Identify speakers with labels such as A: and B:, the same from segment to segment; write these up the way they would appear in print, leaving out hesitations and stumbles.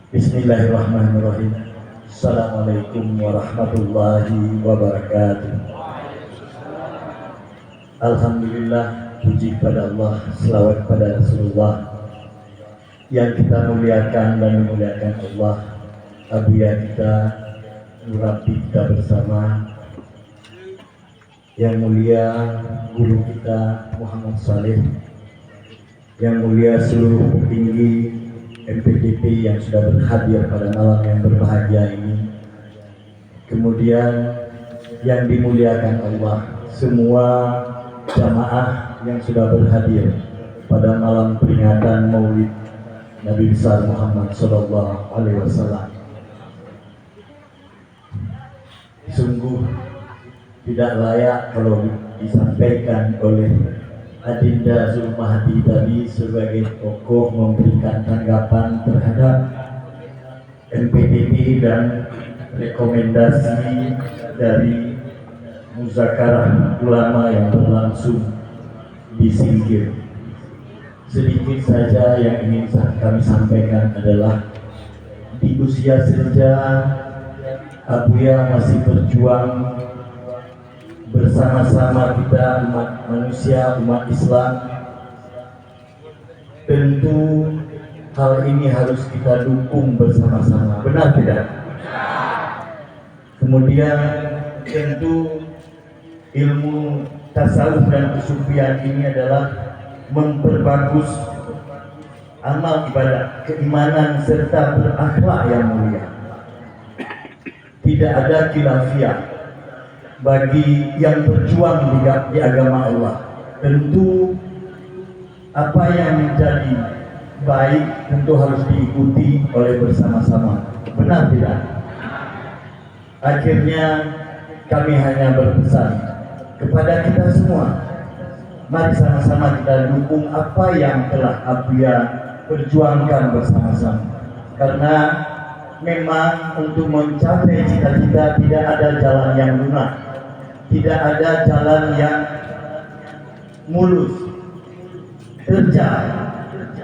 A: Bismillahirrahmanirrahim. Assalamualaikum warahmatullahi wabarakatuh. Alhamdulillah, puji pada Allah, selawat pada Rasulullah yang kita muliakan dan memuliakan Allah, abuya kita, murabbi kita bersama, yang mulia guru kita Muhammad Saleh, yang mulia seluruh petinggi MPDP yang sudah berhadir pada malam yang berbahagia ini. Kemudian yang dimuliakan Allah, semua jamaah yang sudah berhadir pada malam peringatan Maulid Nabi besar Muhammad Sallallahu Alaihi Wasallam. Sungguh tidak layak kalau disampaikan oleh Adinda Zulmahdi tadi sebagai tokoh memberikan tanggapan terhadap MPDP dan rekomendasi dari muzakarah ulama yang berlangsung di Singkil. Sedikit saja yang ingin kami sampaikan adalah di usia senja Abuya masih berjuang bersama-sama kita umat manusia, umat Islam. Tentu hal ini harus kita dukung bersama-sama, benar tidak? Kemudian tentu ilmu tasawuf dan kesufian ini adalah memperbagus amal ibadah, keimanan serta berakhlak yang mulia. Tidak ada khilafiyah bagi yang berjuang di agama Allah. Tentu apa yang menjadi baik tentu harus diikuti oleh bersama-sama, benar tidak? Akhirnya kami hanya berpesan kepada kita semua, mari sama-sama kita dukung apa yang telah Abuya perjuangkan bersama-sama, karena memang untuk mencapai cita-cita tidak ada jalan yang lunak, tidak ada jalan yang mulus, terjal,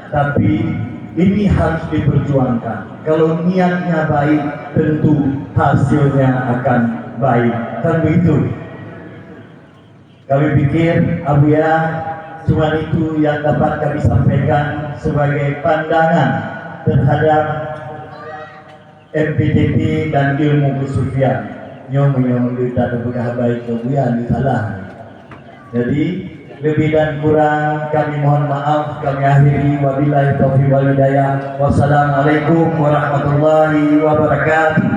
A: tapi ini harus diperjuangkan. Kalau niatnya baik, tentu hasilnya akan baik. Kan begitu? Kami pikir Abuya cuma itu yang dapat kami sampaikan sebagai pandangan terhadap MPDP dan ilmu kesufian. Nyom kita berkah baik kemudian salah. Jadi lebih dan kurang kami mohon maaf, kami akhiri wabillahi taufiq wal hidayah. Wassalamualaikum warahmatullahi wabarakatuh.